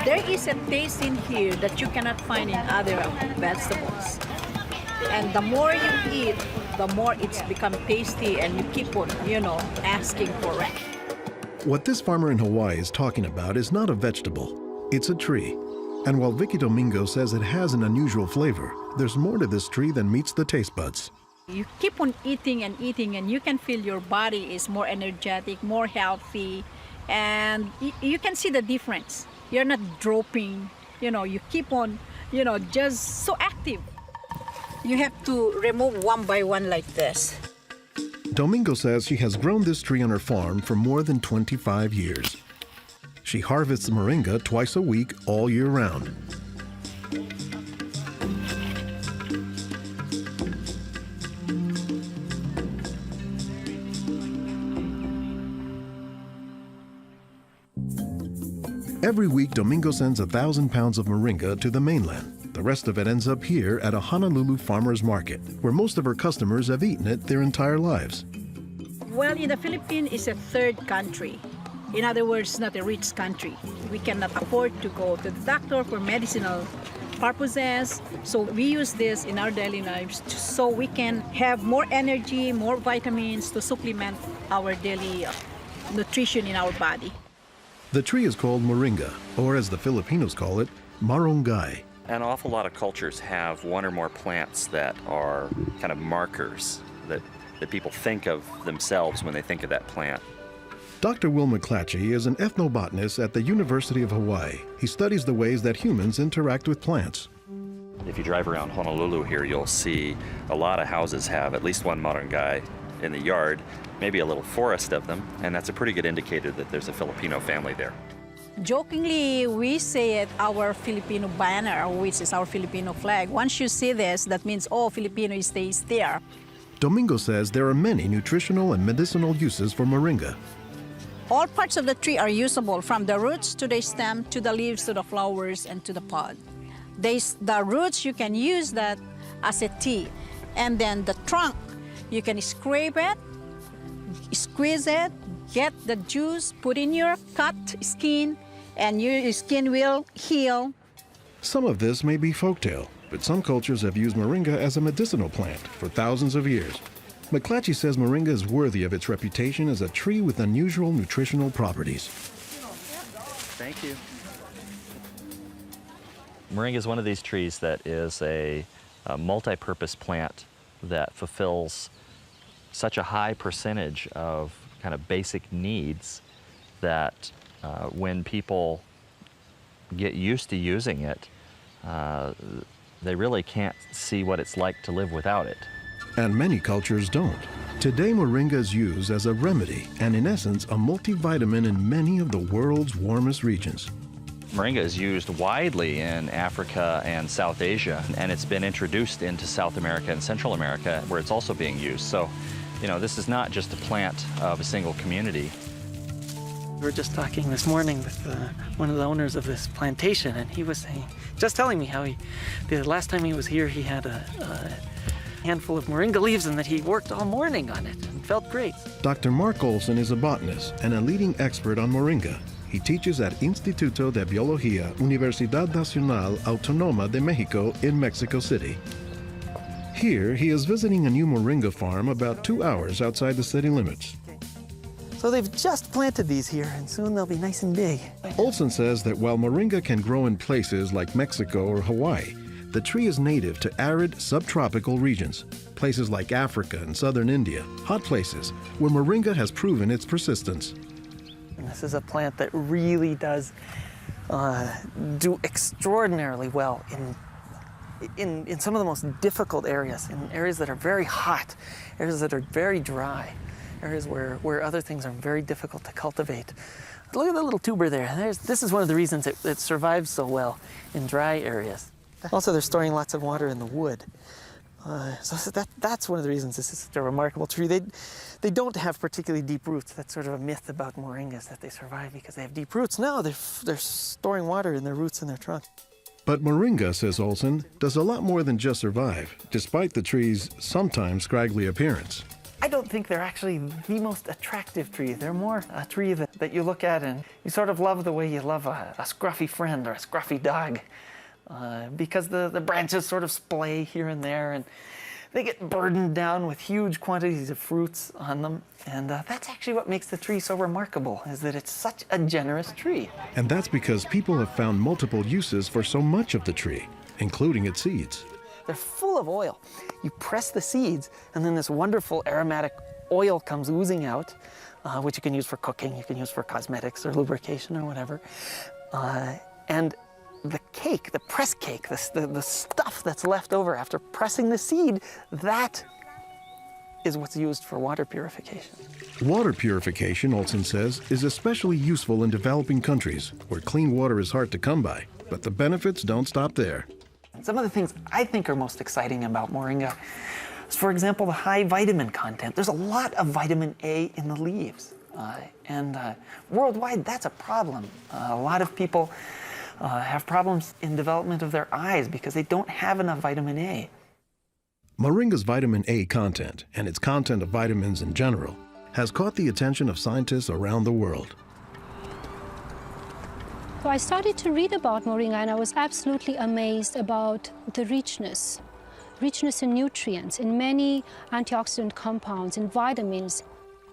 There is a taste in here that you cannot find in other vegetables. And the more you eat, the more it's become tasty and you keep on, asking for it. What this farmer in Hawaii is talking about is not a vegetable, it's a tree. And while Vicky Domingo says it has an unusual flavor, there's more to this tree than meets the taste buds. You keep on eating and eating and you can feel your body is more energetic, more healthy, and you can see the difference. You're not dropping, you keep on, just so active. You have to remove one by one like this. Domingo says she has grown this tree on her farm for more than 25 years. She harvests moringa twice a week all year round. Every week, Domingo sends 1,000 pounds of moringa to the mainland. The rest of it ends up here at a Honolulu farmer's market, where most of her customers have eaten it their entire lives. Well, in the Philippines, it's a third country. In other words, not a rich country. We cannot afford to go to the doctor for medicinal purposes. So we use this in our daily lives so we can have more energy, more vitamins to supplement our daily nutrition in our body. The tree is called moringa, or as the Filipinos call it, marongay. An awful lot of cultures have one or more plants that are kind of markers that people think of themselves when they think of that plant. Dr. Will McClatchy is an ethnobotanist at the University of Hawaii. He studies the ways that humans interact with plants. If you drive around Honolulu here, you'll see a lot of houses have at least one marongay in the yard, maybe a little forest of them, and that's a pretty good indicator that there's a Filipino family there. Jokingly, we say it our Filipino banner, which is our Filipino flag. Once you see this, that means, Filipino stays there. Domingo says there are many nutritional and medicinal uses for moringa. All parts of the tree are usable, from the roots to the stem, to the leaves, to the flowers, and to the pod. The roots, you can use that as a tea. And then the trunk, you can scrape it, squeeze it, get the juice, put in your cut skin, and your skin will heal. Some of this may be folktale, but some cultures have used moringa as a medicinal plant for thousands of years. McClatchy says moringa is worthy of its reputation as a tree with unusual nutritional properties. Thank you. Moringa is one of these trees that is a multi-purpose plant that fulfills such a high percentage of kind of basic needs that when people get used to using it, they really can't see what it's like to live without it. And many cultures don't. Today, moringa is used as a remedy and, in essence, a multivitamin in many of the world's warmest regions. Moringa is used widely in Africa and South Asia, and it's been introduced into South America and Central America, where it's also being used. So, this is not just a plant of a single community. We were just talking this morning with one of the owners of this plantation, and he was just telling me how the last time he was here, he had a handful of moringa leaves and that he worked all morning on it and felt great. Dr. Mark Olson is a botanist and a leading expert on moringa. He teaches at Instituto de Biología, Universidad Nacional Autónoma de México in Mexico City. Here, he is visiting a new moringa farm about 2 hours outside the city limits. So they've just planted these here, and soon they'll be nice and big. Olson says that while moringa can grow in places like Mexico or Hawaii, the tree is native to arid subtropical regions, places like Africa and southern India, hot places where moringa has proven its persistence. And this is a plant that really does do extraordinarily well in some of the most difficult areas, in areas that are very hot, areas that are very dry, areas where other things are very difficult to cultivate. Look at the little tuber there. This is one of the reasons it survives so well in dry areas. Also, they're storing lots of water in the wood. So that's one of the reasons this is such a remarkable tree. They don't have particularly deep roots. That's sort of a myth about moringas, that they survive because they have deep roots. No, they're storing water in their roots and their trunk. But moringa, says Olson, does a lot more than just survive, despite the tree's sometimes scraggly appearance. I I don't think they're actually the most attractive tree. They're more a tree that you look at and you sort of love the way you love a scruffy friend or a scruffy dog. Because the branches sort of splay here and there, and they get burdened down with huge quantities of fruits on them. And that's actually what makes the tree so remarkable, is that it's such a generous tree. And that's because people have found multiple uses for so much of the tree, including its seeds. They're full of oil. You press the seeds, and then this wonderful aromatic oil comes oozing out, which you can use for cooking, you can use for cosmetics or lubrication or whatever. And the cake, the press cake, the stuff that's left over after pressing the seed, that is what's used for water purification. Water purification, Olson says, is especially useful in developing countries where clean water is hard to come by. But the benefits don't stop there. Some of the things I think are most exciting about moringa is, for example, the high vitamin content. There's a lot of vitamin A in the leaves. And worldwide, that's a problem. A lot of people have problems in development of their eyes because they don't have enough vitamin A. Moringa's vitamin A content, and its content of vitamins in general, has caught the attention of scientists around the world. So I started to read about moringa, and I was absolutely amazed about the richness in nutrients, in many antioxidant compounds, in vitamins.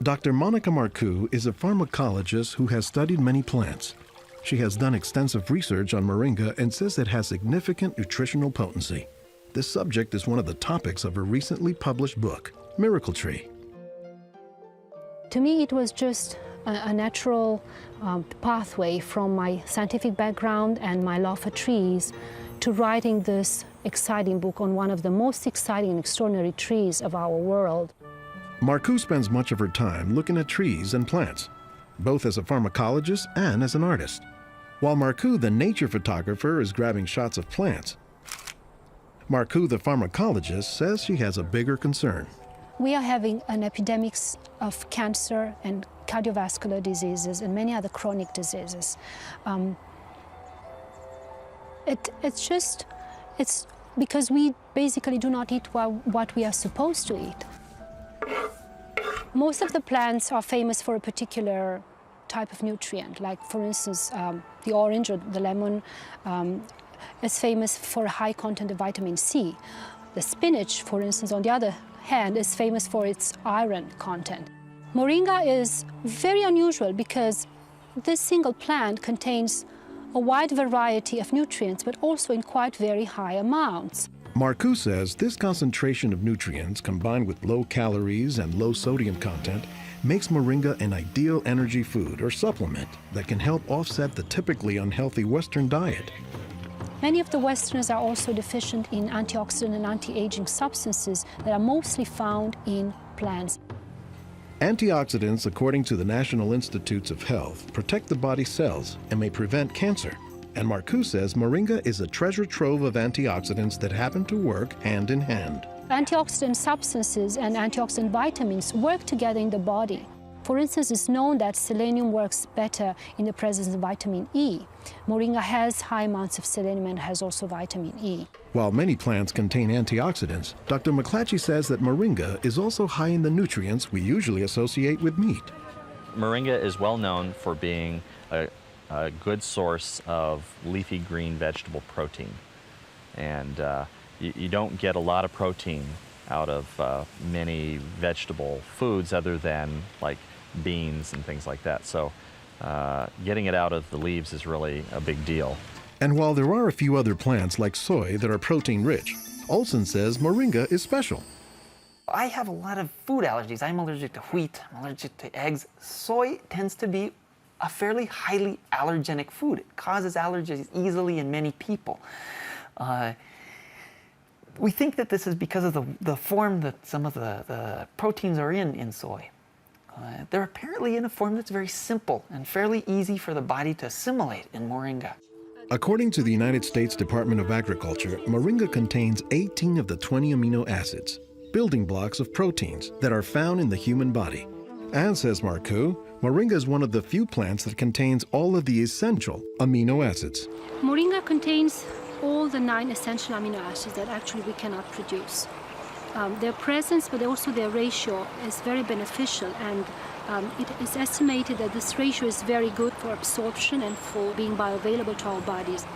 Dr. Monica Marcoux is a pharmacologist who has studied many plants. She has done extensive research on moringa and says it has significant nutritional potency. This subject is one of the topics of her recently published book, Miracle Tree. To me, it was just a natural pathway from my scientific background and my love for trees to writing this exciting book on one of the most exciting and extraordinary trees of our world. Marcoux spends much of her time looking at trees and plants, both as a pharmacologist and as an artist. While Marcoux, the nature photographer, is grabbing shots of plants, Marcoux, the pharmacologist, says she has a bigger concern. We are having an epidemic of cancer and cardiovascular diseases and many other chronic diseases. It's because we basically do not eat what we are supposed to eat. Most of the plants are famous for a particular type of nutrient, like for instance, the orange or the lemon is famous for a high content of vitamin C. The spinach, for instance, on the other hand, is famous for its iron content. Moringa is very unusual because this single plant contains a wide variety of nutrients, but also in quite very high amounts. Marcoux says this concentration of nutrients combined with low calories and low sodium content makes moringa an ideal energy food or supplement that can help offset the typically unhealthy Western diet. Many of the Westerners are also deficient in antioxidant and anti-aging substances that are mostly found in plants. Antioxidants, according to the National Institutes of Health, protect the body's cells and may prevent cancer. And Marcoux says moringa is a treasure trove of antioxidants that happen to work hand in hand. Antioxidant substances and antioxidant vitamins work together in the body. For instance, it's known that selenium works better in the presence of vitamin E. Moringa has high amounts of selenium and has also vitamin E. While many plants contain antioxidants, Dr. McClatchy says that moringa is also high in the nutrients we usually associate with meat. Moringa is well known for being a good source of leafy green vegetable protein. And you don't get a lot of protein out of many vegetable foods other than like beans and things like that. So getting it out of the leaves is really a big deal. And while there are a few other plants like soy that are protein rich, Olson says moringa is special. I have a lot of food allergies. I'm allergic to wheat, I'm allergic to eggs. Soy tends to be a fairly highly allergenic food. It causes allergies easily in many people. We think that this is because of the form that some of the proteins are in soy. They're apparently in a form that's very simple and fairly easy for the body to assimilate in moringa. According to the United States Department of Agriculture, moringa contains 18 of the 20 amino acids, building blocks of proteins that are found in the human body. And says Marcoux, moringa is one of the few plants that contains all of the essential amino acids. Moringa contains all the 9 essential amino acids that actually we cannot produce. Their presence, but also their ratio, is very beneficial, and it is estimated that this ratio is very good for absorption and for being bioavailable to our bodies.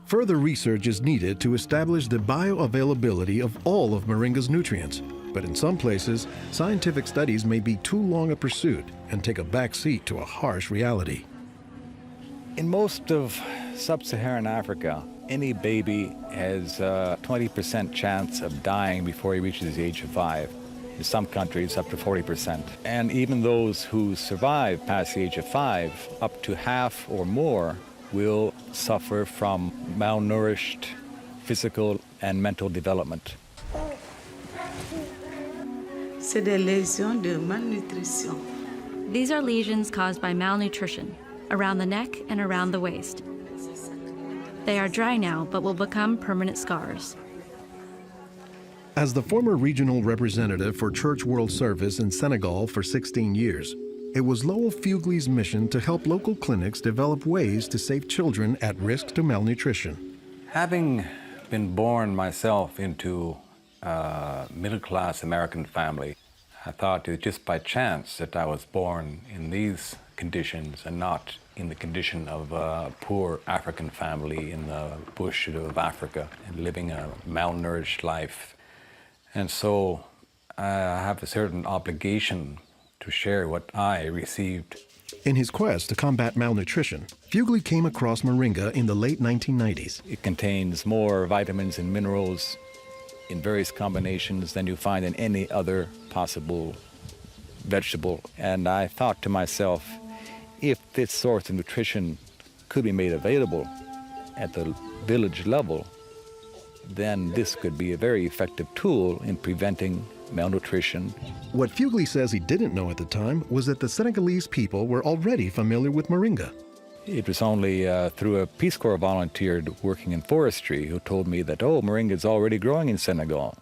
Further research is needed to establish the bioavailability of all of moringa's nutrients. But in some places, scientific studies may be too long a pursuit and take a back seat to a harsh reality. In most of sub-Saharan Africa, any baby has a 20% chance of dying before he reaches the age of 5. In some countries, up to 40%. And even those who survive past the age of 5, up to half or more will suffer from malnourished physical and mental development. C'est des lésions de malnutrition. These are lesions caused by malnutrition around the neck and around the waist. They are dry now, but will become permanent scars. As the former regional representative for Church World Service in Senegal for 16 years, it was Lowell Fugley's mission to help local clinics develop ways to save children at risk to malnutrition. Having been born myself into a middle-class American family, I thought it was just by chance that I was born in these conditions and not in the condition of a poor African family in the bush of Africa and living a malnourished life. And so I have a certain obligation to share what I received. In his quest to combat malnutrition, Fugley came across moringa in the late 1990s. It contains more vitamins and minerals in various combinations than you find in any other possible vegetable. And I thought to myself, if this source of nutrition could be made available at the village level, then this could be a very effective tool in preventing malnutrition. What Fugley says he didn't know at the time was that the Senegalese people were already familiar with moringa. It was only through a Peace Corps volunteer working in forestry who told me that, oh, moringa is already growing in Senegal.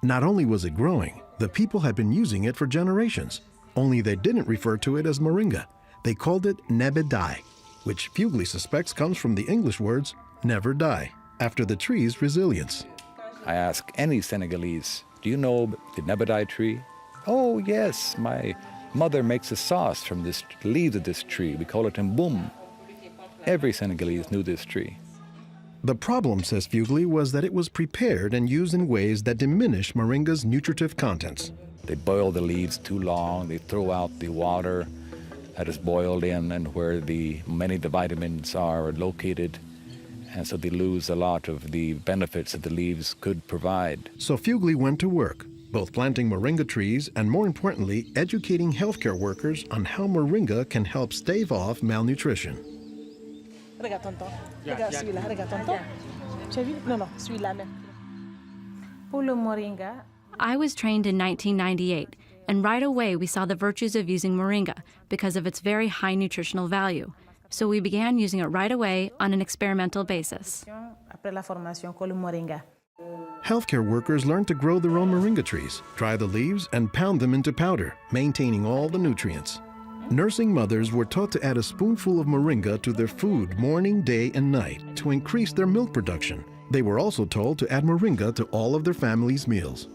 Not only was it growing, the people had been using it for generations, only they didn't refer to it as moringa. They called it nebedai, which Fugley suspects comes from the English words never die, after the tree's resilience. I ask any Senegalese, do you know the nebedai tree? Oh, yes, my mother makes a sauce from the leaves of this tree. We call it mboum. Every Senegalese knew this tree. The problem, says Fugley, was that it was prepared and used in ways that diminish moringa's nutritive contents. They boil the leaves too long, they throw out the water that is boiled in and where many of the vitamins are located, and so they lose a lot of the benefits that the leaves could provide. So Fugley went to work, both planting moringa trees and, more importantly, educating healthcare workers on how moringa can help stave off malnutrition. Regarde tonton. Regarde celui-là. Regarde tonton. Tu as vu? Non, non, celui-là même. Pour le moringa, I was trained in 1998, and right away we saw the virtues of using moringa because of its very high nutritional value. So we began using it right away on an experimental basis. après la formation, con le moringa. Healthcare workers learned to grow their own moringa trees, dry the leaves, and pound them into powder, maintaining all the nutrients. Nursing mothers were taught to add a spoonful of moringa to their food morning, day, and night to increase their milk production. They were also told to add moringa to all of their family's meals.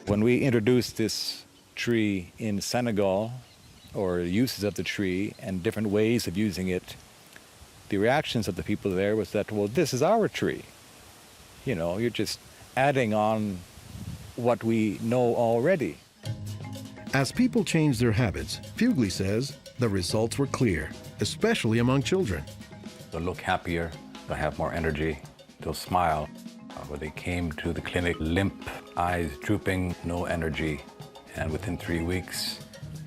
When we introduced this tree in Senegal, or uses of the tree and different ways of using it, the reactions of the people there was that, well, this is our tree. You know, you're just adding on what we know already. As people changed their habits, Fugley says the results were clear, especially among children. They'll look happier, they'll have more energy, they'll smile. When they came to the clinic, limp, eyes drooping, no energy, and within 3 weeks,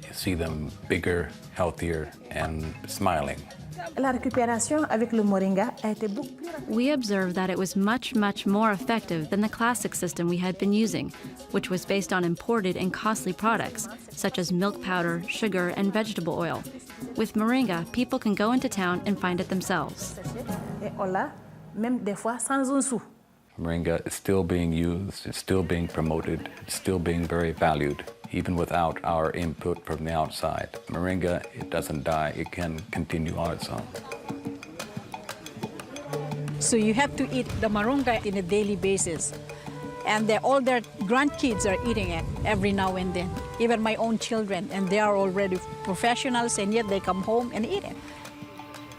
you see them bigger, healthier, and smiling. La récupération avec le moringa a été beaucoup plus rapide. We observed that it was much, much more effective than the classic system we had been using, which was based on imported and costly products, such as milk powder, sugar, and vegetable oil. With moringa, people can go into town and find it themselves. Et on l'a, même des fois sans un sou. Moringa is still being used, it's still being promoted, it's still being very valued, even without our input from the outside. Moringa, it doesn't die, it can continue on its own. So you have to eat the moringa on a daily basis. And all their grandkids are eating it every now and then, even my own children, and they are already professionals, and yet they come home and eat it.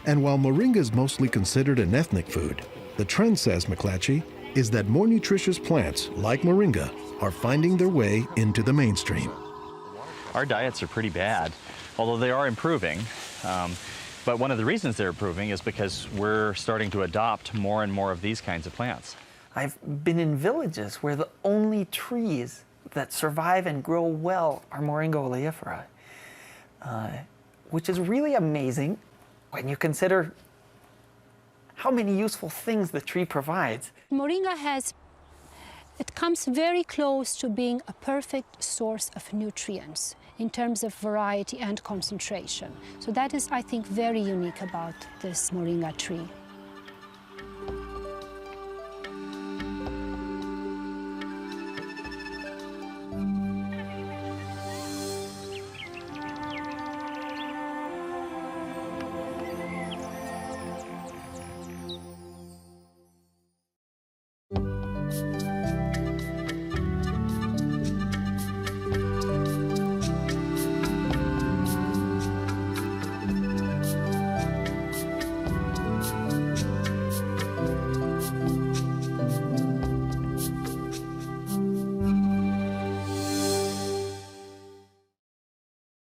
And while moringa is mostly considered an ethnic food, the trend, says McClatchy, is that more nutritious plants, like moringa, are finding their way into the mainstream. Our diets are pretty bad, although they are improving. But one of the reasons they're improving is because we're starting to adopt more and more of these kinds of plants. I've been in villages where the only trees that survive and grow well are Moringa Oléiféra, which is really amazing when you consider how many useful things the tree provides. Moringa it comes very close to being a perfect source of nutrients in terms of variety and concentration. So that is, I think, very unique about this moringa tree.